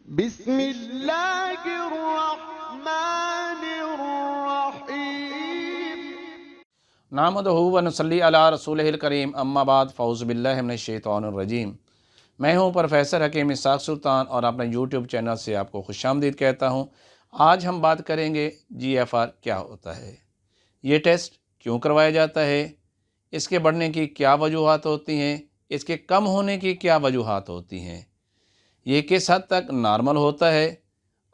बिस्मिल्लाहिर्रहमानिर्रहीम। नहमदुहु व नसल्ली अला रसूलिहिल करीम, अम्मा बाद, फ़ौज़ु बिल्लाहि मिनश शैतानिर रजीम। मैं हूं प्रोफेसर हकीम इसहाक़ सुल्तान और अपने यूट्यूब चैनल से आपको खुशामदीद कहता हूं। आज हम बात करेंगे GFR क्या होता है, ये टेस्ट क्यों करवाया जाता है, इसके बढ़ने की क्या वजूहात होती हैं, इसके कम होने की क्या वजूहात होती हैं, ये किस हद तक नॉर्मल होता है,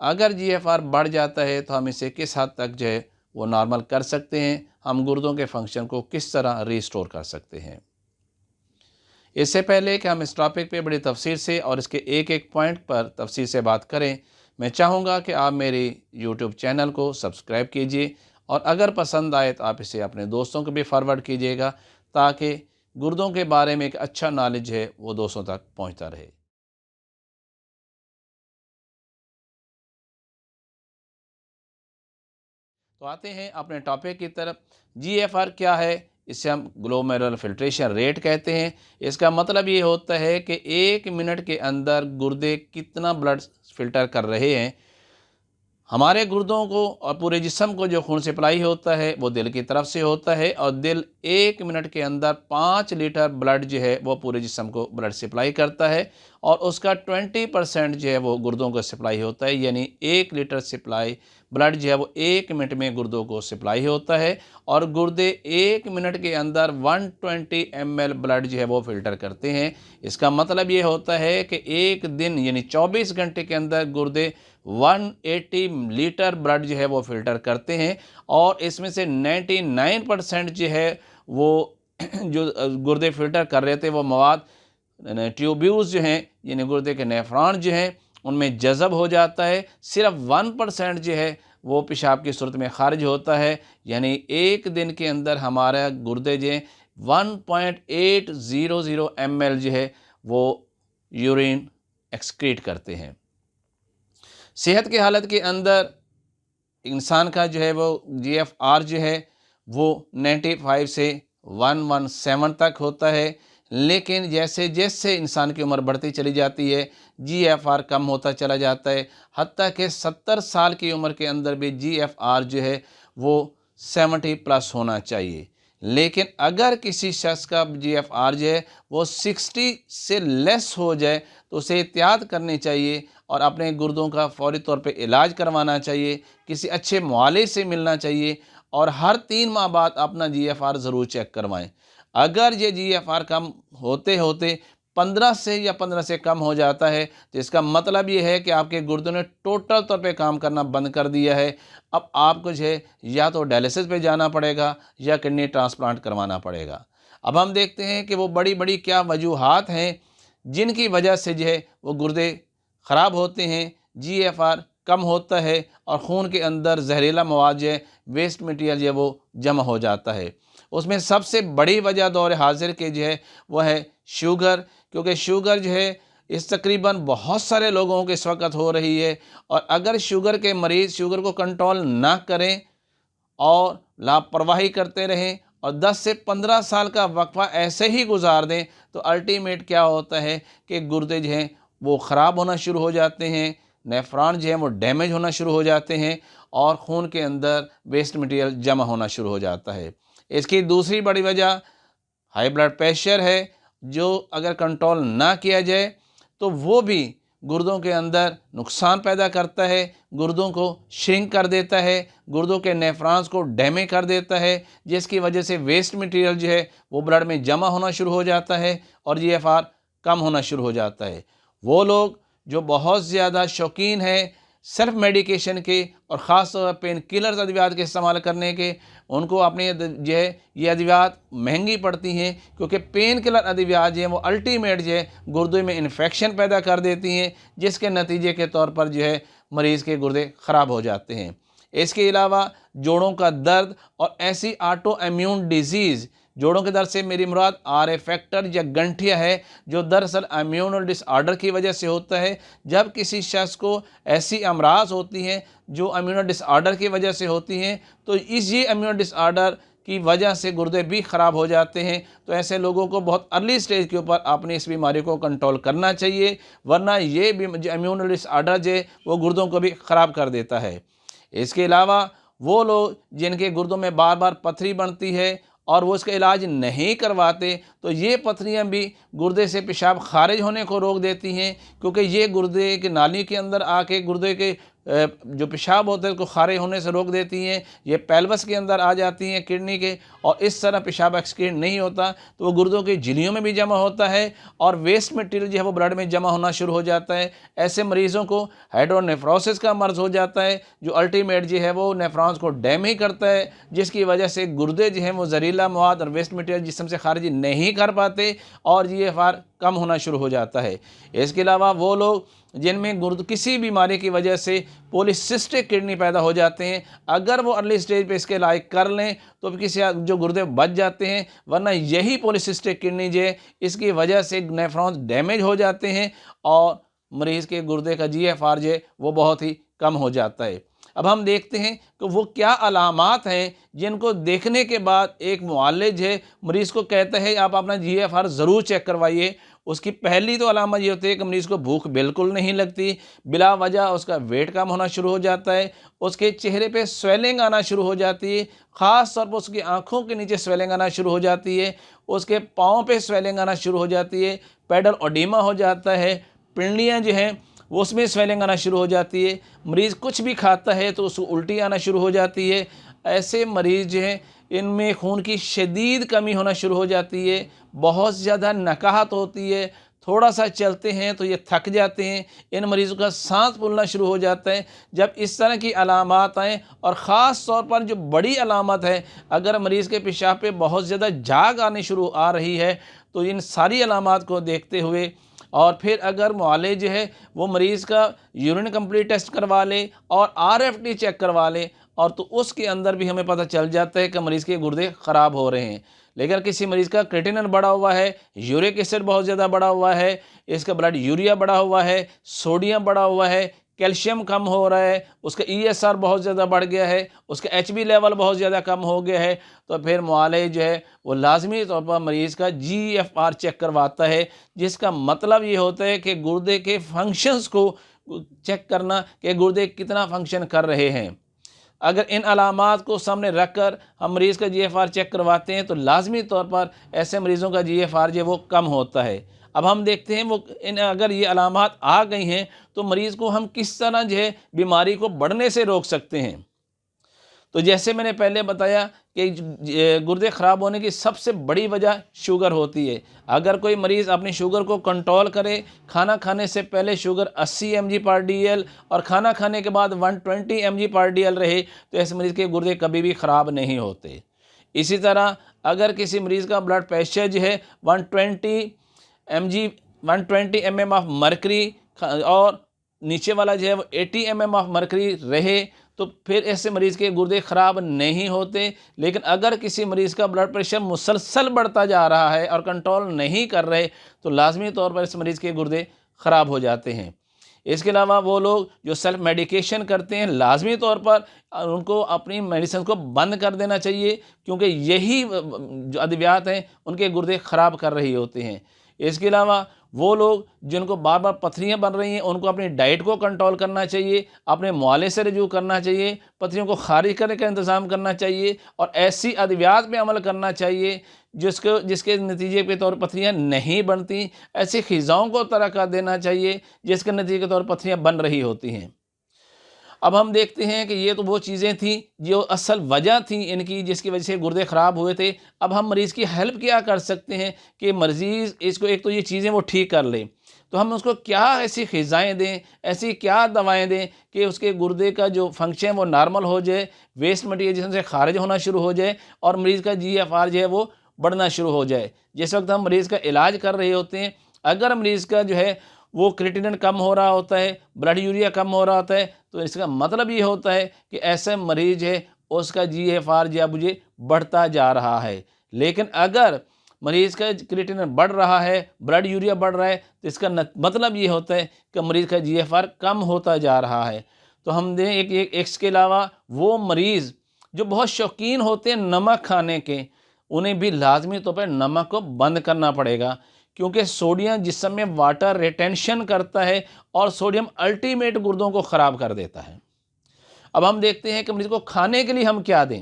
अगर GFR बढ़ जाता है तो हम इसे किस हद तक जो है वो नॉर्मल कर सकते हैं, हम गुर्दों के फंक्शन को किस तरह रिस्टोर कर सकते हैं। इससे पहले कि हम इस टॉपिक पे बड़ी तफसील से और इसके एक एक पॉइंट पर तफसील से बात करें, मैं चाहूँगा कि आप मेरे YouTube चैनल को सब्सक्राइब कीजिए और अगर पसंद आए तो आप इसे अपने दोस्तों को भी फॉरवर्ड कीजिएगा, ताकि गुर्दों के बारे में एक अच्छा नॉलेज है वो दोस्तों तक पहुँचता रहे। तो आते हैं अपने टॉपिक की तरफ। GFR क्या है? इसे हम ग्लोमेरुलर फिल्ट्रेशन रेट कहते हैं। इसका मतलब ये होता है कि 1 मिनट के अंदर गुर्दे कितना ब्लड फिल्टर कर रहे हैं। हमारे गुर्दों को और पूरे जिस्म को जो खून सप्लाई होता है वो दिल की तरफ से होता है और दिल 1 मिनट के अंदर 5 लीटर ब्लड जो है वो पूरे जिस्म को ब्लड सप्लाई करता है और उसका 20% जो है वो गुर्दों को सप्लाई होता है, यानी 1 लीटर सप्लाई ब्लड जो है वो 1 मिनट में गुर्दों को सप्लाई होता है और गुर्दे 1 मिनट के अंदर 120 ml ब्लड जो है वो फिल्टर करते हैं। इसका मतलब ये होता है कि एक दिन यानी 24 घंटे के अंदर गुर्दे 180 लीटर ब्लड जो है वो फिल्टर करते हैं और इसमें से 99% जो है वो जो गुर्दे फिल्टर कर रहे थे वो मवाद ट्यूब्यूल्स जो हैं यानी गुर्दे के नेफ्रॉन जो हैं उनमें जज़ब हो जाता है। सिर्फ 1% जो है वो पेशाब की सूरत में खारिज होता है, यानी एक दिन के अंदर हमारा गुर्दे जो 1.800 ml जो है वो यूरिन एक्सक्रीट करते हैं। सेहत की हालत के अंदर इंसान का जो है वो GFR जो है वो 95 से 117 तक होता है, लेकिन जैसे जैसे इंसान की उम्र बढ़ती चली जाती है GFR कम होता चला जाता है। हत्ता कि 70 साल की उम्र के अंदर भी GFR जो है वो 70 प्लस होना चाहिए, लेकिन अगर किसी शख्स का GFR जो है वो 60 से लेस हो जाए तो उसे एहतियात करनी चाहिए और अपने गुर्दों का फौरी तौर पे इलाज करवाना चाहिए, किसी अच्छे मुआलिज से मिलना चाहिए और हर 3 माह बाद अपना GFR ज़रूर चेक करवाएं। अगर ये GFR कम होते होते 15 से या 15 से कम हो जाता है तो इसका मतलब ये है कि आपके गुर्दों ने टोटल तौर पे काम करना बंद कर दिया है। अब आपको जो है या तो डायलिसिस पे जाना पड़ेगा या किडनी ट्रांसप्लांट करवाना पड़ेगा। अब हम देखते हैं कि वो बड़ी बड़ी क्या वजूहात हैं जिनकी वजह से जो है वो गुर्दे ख़राब होते हैं, GFR कम होता है और खून के अंदर जहरीला मवाद जो है वेस्ट मटीरियल जो है वो जमा हो जाता है। उसमें सबसे बड़ी वजह दौर हाजिर के जो है वो है शुगर, क्योंकि शुगर जो है इस तकरीबन बहुत सारे लोगों के इस वक्त हो रही है और अगर शुगर के मरीज़ शुगर को कंट्रोल ना करें और लापरवाही करते रहें और 10 से 15 साल का वक्फा ऐसे ही गुजार दें तो अल्टीमेट क्या होता है कि गुर्दे जो हैं वो ख़राब होना शुरू हो जाते हैं, नेफ्रॉन जो हैं वो डैमेज होना शुरू हो जाते हैं और खून के अंदर वेस्ट मटीरियल जमा होना शुरू हो जाता है। इसकी दूसरी बड़ी वजह हाई ब्लड प्रेशर है, जो अगर कंट्रोल ना किया जाए तो वो भी गुर्दों के अंदर नुकसान पैदा करता है, गुर्दों को श्रिंक कर देता है, गुर्दों के नेफ्रॉन्स को डैमेज कर देता है, जिसकी वजह से वेस्ट मटेरियल जो है वो ब्लड में जमा होना शुरू हो जाता है और GFR कम होना शुरू हो जाता है। वो लोग जो बहुत ज़्यादा शौकीन हैं सेल्फ मेडिकेशन के और ख़ास तौर पर पेन किलर्स अद्वियात के इस्तेमाल करने के, उनको अपने जो है ये अद्वियात महंगी पड़ती हैं, क्योंकि पेन किलर अद्वियात जो है वो अल्टीमेट जो है गुर्दे में इन्फेक्शन पैदा कर देती हैं, जिसके नतीजे के तौर पर जो है मरीज़ के गुर्दे ख़राब हो जाते हैं। इसके अलावा जोड़ों का दर्द और ऐसी ऑटो इम्यून डिजीज़, जोड़ों के दर्द से मेरी मुराद RA फैक्टर या गंठिया है, जो दरअसल इम्यूनल डिसऑर्डर की वजह से होता है। जब किसी शख्स को ऐसी अमराज होती हैं जो इम्यूनल डिसऑर्डर की वजह से होती हैं तो ये इम्यूनल डिसऑर्डर की वजह से गुर्दे भी ख़राब हो जाते हैं। तो ऐसे लोगों को बहुत अर्ली स्टेज के ऊपर अपनी इस बीमारी को कंट्रोल करना चाहिए, वरना ये भी जो इम्यून डिसऑर्डर जो है वो गुर्दों को भी ख़राब कर देता है। इसके अलावा वो लोग जिनके गुर्दों में बार बार पथरी बनती है और वो इसका इलाज नहीं करवाते, तो ये पथरियाँ भी गुर्दे से पेशाब खारिज होने को रोक देती हैं, क्योंकि ये गुर्दे की नाली के अंदर आके गुर्दे के जो पेशाब होते हैं उसको खारिज होने से रोक देती हैं। ये पेल्वस के अंदर आ जाती हैं किडनी के, और इस तरह पेशाब एक्सक्रीट नहीं होता तो वो गुर्दों की झिल्लियों में भी जमा होता है और वेस्ट मटेरियल जो है वो ब्लड में जमा होना शुरू हो जाता है। ऐसे मरीज़ों को हाइड्रोनेफ्रोसिस का मर्ज़ हो जाता है, जो अल्टीमेट जो है वो नेफ्रॉन्स को डैमेज करता है, जिसकी वजह से गुर्दे जो हैं वो जहरीला मवाद और वेस्ट मटेरियल जिस्म से खारिज नहीं कर पाते और GFR कम होना शुरू हो जाता है। इसके अलावा वो लोग जिनमें किसी बीमारी की वजह से पॉलीसिस्टिक किडनी पैदा हो जाते हैं, अगर वो अर्ली स्टेज पे इसके इलाज कर लें तो किसी जो गुर्दे बच जाते हैं, वरना यही पॉलीसिस्टिक किडनी जो है इसकी वजह से नेफ्रॉन्स डैमेज हो जाते हैं और मरीज़ के गुर्दे का GFR जो है वो बहुत ही कम हो जाता है। अब हम देखते हैं कि वो क्या अलामात हैं जिनको देखने के बाद एक मुआलिज है मरीज़ को कहता है आप अपना GFR ज़रूर चेक करवाइए। उसकी पहली तो अलामत ये होती है कि मरीज़ को भूख बिल्कुल नहीं लगती, बिला वजह उसका वेट कम होना शुरू हो जाता है, उसके चेहरे पे स्वेलिंग आना शुरू हो जाती है, ख़ास तौर पर उसकी आँखों के नीचे स्वेलिंग आना शुरू हो जाती है, उसके पाँव पे स्वेलिंग आना शुरू हो जाती है, पेडल ओडीमा हो जाता है, पिंडलियाँ जो हैं वो उसमें स्वेलिंग आना शुरू हो जाती है, मरीज़ कुछ भी खाता है तो उसको उल्टी आना शुरू हो जाती है। ऐसे मरीज़ जो हैं इनमें खून की शदीद कमी होना शुरू हो जाती है, बहुत ज़्यादा नकाहत होती है, थोड़ा सा चलते हैं तो ये थक जाते हैं, इन मरीज़ों का सांस फूलना शुरू हो जाता है। जब इस तरह की अलामात आएँ और ख़ास तौर पर जो बड़ी अलामत है, अगर मरीज़ के पेशाब पे बहुत ज़्यादा झाग आने शुरू आ रही है, तो इन सारी अलामात को देखते हुए और फिर अगर मुआलिज जो है वो मरीज़ का यूरिन कंप्लीट टेस्ट करवा ले और RFT चेक करवा ले, और तो उसके अंदर भी हमें पता चल जाता है कि मरीज़ के गुर्दे ख़राब हो रहे हैं। लेकिन किसी मरीज़ का क्रिएटिनिन बढ़ा हुआ है, यूरिक एसिड बहुत ज़्यादा बढ़ा हुआ है, इसका ब्लड यूरिया बढ़ा हुआ है, सोडियम बढ़ा हुआ है, कैल्शियम कम हो रहा है, उसका ESR बहुत ज़्यादा बढ़ गया है, उसका HB लेवल बहुत ज़्यादा कम हो गया है, तो फिर मुआलिज जो है वो लाजमी तौर पर मरीज़ का GFR चेक करवाता है, जिसका मतलब ये होता है कि गुर्दे के फंक्शंस को चेक करना कि गुर्दे कितना फंक्शन कर रहे हैं। अगर इन अलामात को सामने रख कर हम मरीज़ का GFR चेक करवाते हैं तो लाजमी तौर पर ऐसे मरीज़ों का GFR जो है वो कम होता है। अब हम देखते हैं वो अगर ये अलामात आ गई हैं तो मरीज़ को हम किस तरह जो है बीमारी को बढ़ने से रोक सकते हैं। तो जैसे मैंने पहले बताया कि गुर्दे ख़राब होने की सबसे बड़ी वजह शुगर होती है। अगर कोई मरीज़ अपनी शुगर को कंट्रोल करे, खाना खाने से पहले शुगर 80 mg/dl और खाना खाने के बाद 120 mg/dl रहे, तो ऐसे मरीज़ के गुर्दे कभी भी ख़राब नहीं होते। इसी तरह अगर किसी मरीज़ का ब्लड प्रेशर जो है 120 mm ऑफ मरकरी और नीचे वाला जो है वो 80 mm ऑफ मरकरी रहे, तो फिर ऐसे मरीज़ के गुर्दे ख़राब नहीं होते। लेकिन अगर किसी मरीज़ का ब्लड प्रेशर मुसलसल बढ़ता जा रहा है और कंट्रोल नहीं कर रहे, तो लाजमी तौर पर इस मरीज़ के गुर्दे ख़राब हो जाते हैं। इसके अलावा वो लोग जो सेल्फ मेडिकेशन करते हैं, लाजमी तौर पर उनको अपनी मेडिसिन को बंद कर देना चाहिए, क्योंकि यही जो अद्वियात हैं उनके गुर्दे ख़राब कर रही होते हैं। इसके अलावा वो लोग जिनको बार बार पथरियाँ बन रही हैं, उनको अपनी डाइट को कंट्रोल करना चाहिए, अपने मुआले से रजू करना चाहिए, पथरियों को खारिज करने का इंतज़ाम करना चाहिए और ऐसी अद्वियात पे अमल करना चाहिए जिसके नतीजे के तौर पर पथरियाँ नहीं बनती। ऐसी ख़िज़ाओं को तरक कर देना चाहिए जिसके नतीजे के तौर पर पथरियाँ बन रही होती हैं। अब हम देखते हैं कि ये तो वो चीज़ें थी जो असल वजह थी इनकी, जिसकी वजह से गुर्दे ख़राब हुए थे। अब हम मरीज़ की हेल्प क्या कर सकते हैं कि मरीज़ इसको एक तो ये चीज़ें वो ठीक कर ले, तो हम उसको क्या ऐसी ग़िज़ाएँ दें, ऐसी क्या दवाएँ दें कि उसके गुर्दे का जो फंक्शन वो नॉर्मल हो जाए, वेस्ट मटीरियल जिसमें से खारिज होना शुरू हो जाए और मरीज़ का GFR जो है वो बढ़ना शुरू हो जाए। जिस वक्त हम मरीज़ का इलाज कर रहे होते हैं, अगर मरीज़ का जो है वो क्रिएटिनिन कम हो रहा होता है, ब्लड यूरिया कम हो रहा होता है, तो इसका मतलब ये होता है कि ऐसे मरीज़ है उसका GFR जो मुझे बढ़ता जा रहा है। लेकिन अगर मरीज़ का क्रिएटिनिन बढ़ रहा है, ब्लड यूरिया बढ़ रहा है, तो इसका मतलब ये होता है कि मरीज़ का GFR कम होता जा रहा है। तो हमने एक इसके अलावा वो मरीज़ जो बहुत शौकीन होते हैं नमक खाने के, उन्हें भी लाजमी तौर पर नमक को बंद करना पड़ेगा, क्योंकि सोडियम जिस्म में वाटर रिटेंशन करता है और सोडियम अल्टीमेट गुर्दों को ख़राब कर देता है। अब हम देखते हैं कि मरीज़ को खाने के लिए हम क्या दें।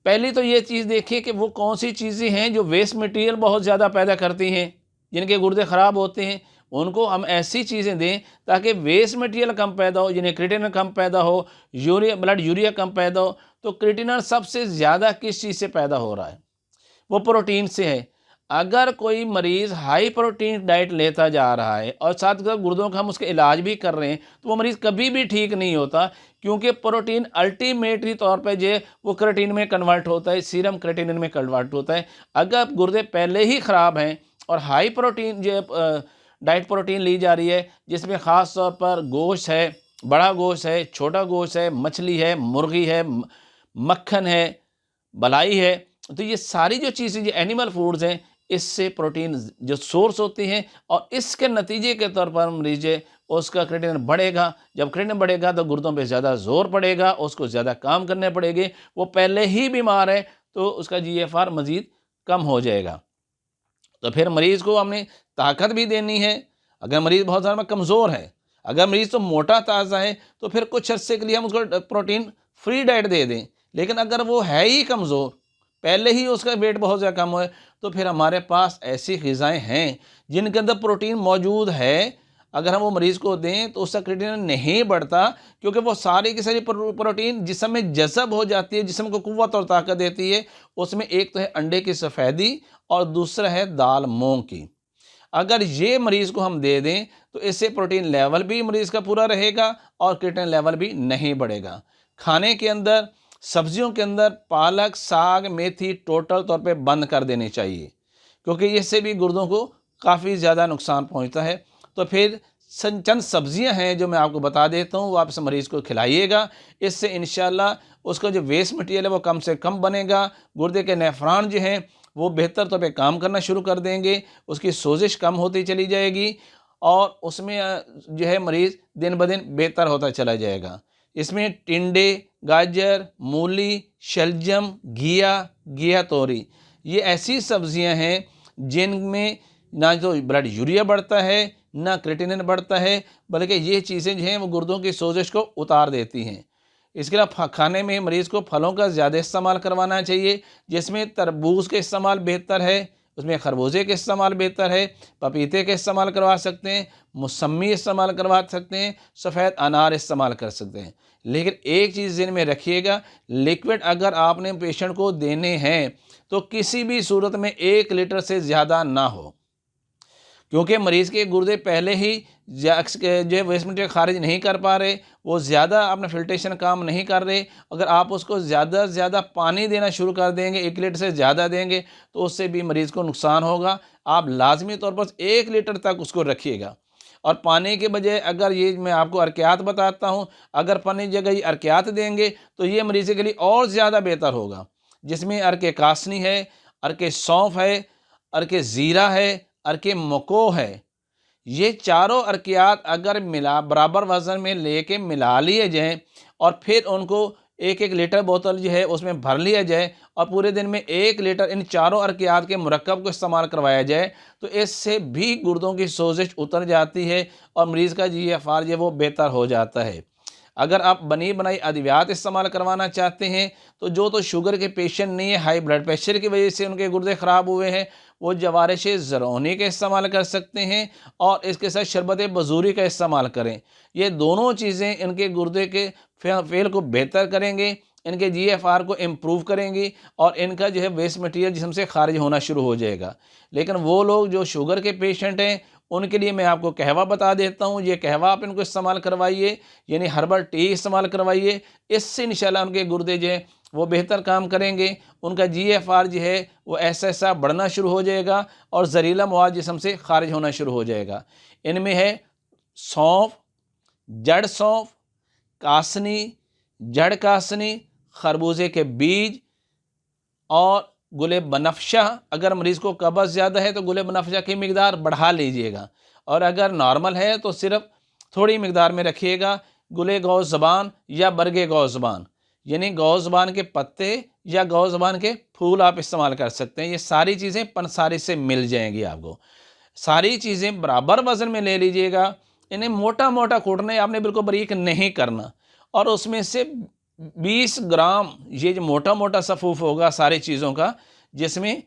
पहली तो ये चीज़ देखिए कि वो कौन सी चीज़ें हैं जो वेस्ट मटेरियल बहुत ज़्यादा पैदा करती हैं, जिनके गुर्दे ख़राब होते हैं, उनको हम ऐसी चीज़ें दें ताकि वेस्ट मटेरियल कम पैदा हो, जिन्हें क्रिएटिनिन कम पैदा हो, ब्लड यूरिया कम पैदा हो। तो क्रिएटिनिन सबसे ज़्यादा किस चीज़ से पैदा हो रहा है? वो प्रोटीन से है। अगर कोई मरीज़ हाई प्रोटीन डाइट लेता जा रहा है और साथ ही साथ गुर्दों का हम उसका इलाज भी कर रहे हैं, तो वो मरीज़ कभी भी ठीक नहीं होता, क्योंकि प्रोटीन अल्टीमेटरी तौर पे जो वो क्रिएटिनिन में कन्वर्ट होता है, सीरम क्रिएटिनिन में कन्वर्ट होता है। अगर गुर्दे पहले ही ख़राब हैं और हाई प्रोटीन डाइट प्रोटीन ली जा रही है, जिसमें ख़ास तौर पर गोश्त है, बड़ा गोश्त है, छोटा गोश्त है, मछली है, मुर्गी है, मक्खन है, मलाई है, तो ये सारी जो चीज़ें जो एनिमल फूड्स हैं, इससे प्रोटीन जो सोर्स होती हैं और इसके नतीजे के तौर पर मरीज उसका क्रिएटिनिन बढ़ेगा। जब क्रिएटिनिन बढ़ेगा तो गुर्दों पे ज़्यादा जोर पड़ेगा, उसको ज़्यादा काम करने पड़ेंगे। वो पहले ही बीमार है तो उसका GFR मज़ीद कम हो जाएगा। तो फिर मरीज़ को हमने ताकत भी देनी है। अगर मरीज़ बहुत ज़्यादा कमज़ोर है, अगर मरीज़ तो मोटा ताज़ा है, तो फिर कुछ अर्से के लिए हम उसको प्रोटीन फ्री डाइट दे दें। लेकिन अगर वो है ही कमज़ोर, पहले ही उसका वेट बहुत ज़्यादा कम है, तो फिर हमारे पास ऐसी ग़िज़ाएँ हैं जिनके अंदर प्रोटीन मौजूद है। अगर हम वो मरीज़ को दें तो उसका क्रिएटिनिन नहीं बढ़ता, क्योंकि वो सारी की सारी प्रोटीन जिस्म में जज़ब हो जाती है, जिस्म को क़ुव्वत और ताकत देती है। उसमें एक तो है अंडे की सफ़ेदी और दूसरा है दाल मूंग की। अगर ये मरीज़ को हम दे दें तो इससे प्रोटीन लेवल भी मरीज़ का पूरा रहेगा और क्रिएटिनिन लेवल भी नहीं बढ़ेगा। खाने के अंदर, सब्जियों के अंदर पालक, साग, मेथी टोटल तौर पे बंद कर देनी चाहिए, क्योंकि इससे भी गुर्दों को काफ़ी ज़्यादा नुकसान पहुंचता है। तो फिर चंद सब्जियां हैं जो मैं आपको बता देता हूं, वो आप इस मरीज़ को खिलाइएगा। इससे इंशाल्लाह उसका जो वेस्ट मटेरियल है वो कम से कम बनेगा। गुर्दे के नेफ्रॉन जो हैं वो बेहतर तौर पे काम करना शुरू कर देंगे, उसकी सोजिश कम होती चली जाएगी और उसमें जो है मरीज़ दिन ब दिन बेहतर होता चला जाएगा। इसमें टिंडे, गाजर, मूली, शलजम, घिया तोरी, ये ऐसी सब्जियां हैं जिनमें ना तो ब्लड यूरिया बढ़ता है, ना क्रिएटिनिन बढ़ता है, बल्कि ये चीज़ें जो हैं वो गुर्दों की सोजिश को उतार देती हैं। इसके अलावा खाने में मरीज़ को फलों का ज़्यादा इस्तेमाल करवाना चाहिए, जिसमें तरबूज का इस्तेमाल बेहतर है, उसमें खरबूजे का इस्तेमाल बेहतर है, पपीते का इस्तेमाल करवा सकते हैं, मौसमी इस्तेमाल करवा सकते हैं, सफ़ेद अनार इस्तेमाल कर सकते हैं। लेकिन एक चीज़ ज़हन में रखिएगा, लिक्विड अगर आपने पेशेंट को देने हैं तो किसी भी सूरत में 1 लीटर से ज़्यादा ना हो, क्योंकि मरीज़ के गुर्दे पहले ही जो वेस्ट मटेरियल खारिज नहीं कर पा रहे, वो ज़्यादा अपना फिल्ट्रेशन काम नहीं कर रहे। अगर आप उसको ज़्यादा से ज़्यादा पानी देना शुरू कर देंगे, 1 लीटर से ज़्यादा देंगे, तो उससे भी मरीज़ को नुकसान होगा। आप लाजमी तौर पर 1 लीटर तक उसको रखिएगा। और पानी के बजाय अगर ये मैं आपको अर्कियात बताता हूँ, अगर पानी की जगह ये अर्कियात देंगे तो ये मरीज़ के लिए और ज़्यादा बेहतर होगा, जिसमें अर्के कासनी है, अर्के सौंफ है, अर्के ज़ीरा है, अर्के मको है। ये चारों अर्कियात अगर बराबर वज़न में लेके मिला लिए जाएँ और फिर उनको 1-1 लीटर बोतल जो है उसमें भर लिया जाए और पूरे दिन में 1 लीटर इन चारों अर्कियात के मुरक्कब को इस्तेमाल करवाया जाए, तो इससे भी गुर्दों की सोजिश उतर जाती है और मरीज़ का GFR जो वो बेहतर हो जाता है। अगर आप बनी बनाई अद्वियात इस्तेमाल करवाना चाहते हैं तो शुगर के पेशेंट नहीं है, हाई ब्लड प्रेशर की वजह से उनके गुर्दे ख़राब हुए हैं, वो जवारिश ज़रौनी का इस्तेमाल कर सकते हैं और इसके साथ शरबत बजूरी का इस्तेमाल करें। ये दोनों चीज़ें इनके गुर्दे के फेल को बेहतर करेंगे, इनके GFR को इम्प्रूव करेंगी और इनका जो है वेस्ट मटीरियल जिसम से खारिज होना शुरू हो जाएगा। लेकिन वो लोग जो शुगर के पेशेंट हैं उनके लिए मैं आपको कहवा बता देता हूँ। ये कहवा आप इनको इस्तेमाल करवाइए, यानी हर्बल टी इस्तेमाल करवाइए। इससे इंशाल्लाह उनके गुर्दे जो है वो बेहतर काम करेंगे, उनका GFR जो है वो ऐसा बढ़ना शुरू हो जाएगा और जहरीला मवाद जिस्म से खारिज होना शुरू हो जाएगा। इनमें है सौंफ, जड़ सौंफ, कासनी, जड़ कासनी, खरबूजे के बीज और गुले बनफ़शा। अगर मरीज़ को कब्ज़ ज़्यादा है तो गुले बनफ़शा की मिकदार बढ़ा लीजिएगा और अगर नॉर्मल है तो सिर्फ थोड़ी मिकदार में रखिएगा। गुले गौ ज़बान या बरगे गौ ज़बान, यानी गौज़बान के पत्ते या गौज़बान के फूल आप इस्तेमाल कर सकते हैं। ये सारी चीज़ें पंसारी से मिल जाएंगी आपको। सारी चीज़ें बराबर वज़न में ले लीजिएगा। इन्हें मोटा मोटा कूटना है, आपने बिल्कुल बारीक नहीं करना। और उसमें से 20 ग्राम ये जो मोटा मोटा सफ़ूफ होगा सारी चीज़ों का, जिसमें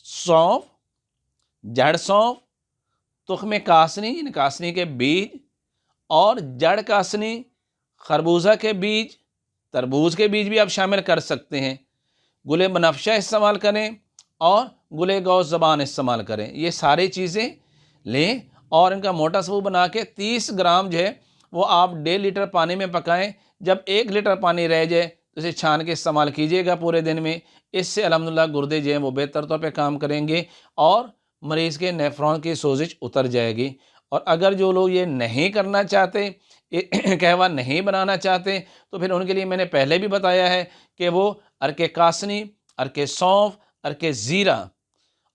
सौंफ, जड़ सौंफ, तुख्म कासनी यानी कासनी के बीज, और जड़ कासनी, खरबूजा के बीज, तरबूज के बीज भी आप शामिल कर सकते हैं। गुले बनफशा इस्तेमाल करें और गुले गौज़बान इस्तेमाल करें। ये सारी चीज़ें लें और इनका मोटा सबूत बना के 30 ग्राम जो है वो आप 1.5 लीटर पानी में पकाएं। जब 1 लीटर पानी रह जाए तो इसे छान के इस्तेमाल कीजिएगा पूरे दिन में। इससे अल्हम्दुलिल्लाह गुर्दे जो हैं वो बेहतर तौर पे काम करेंगे और मरीज़ के नेफ्रॉन की सोजिश उतर जाएगी। और अगर जो लोग ये नहीं करना चाहते, कहवा नहीं बनाना चाहते, तो फिर उनके लिए मैंने पहले भी बताया है कि वो अर्के कासनी, अर्के सौंफ, अर्के ज़ीरा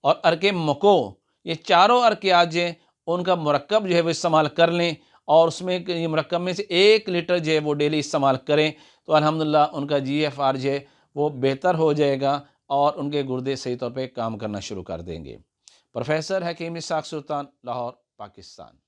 और अर्के मको, ये चारों अर्कियात जो हैं उनका मुरक्कब जो है वो इस्तेमाल कर लें और उसमें ये मुरक्कब में से 1 लीटर जो है वो डेली इस्तेमाल करें। तो अल्हम्दुलिल्लाह उनका GFR जो है वो बेहतर हो जाएगा और उनके गुर्दे सही तौर पे काम करना शुरू कर देंगे। प्रोफेसर हकीम इसहाक सुल्तान, लाहौर, पाकिस्तान।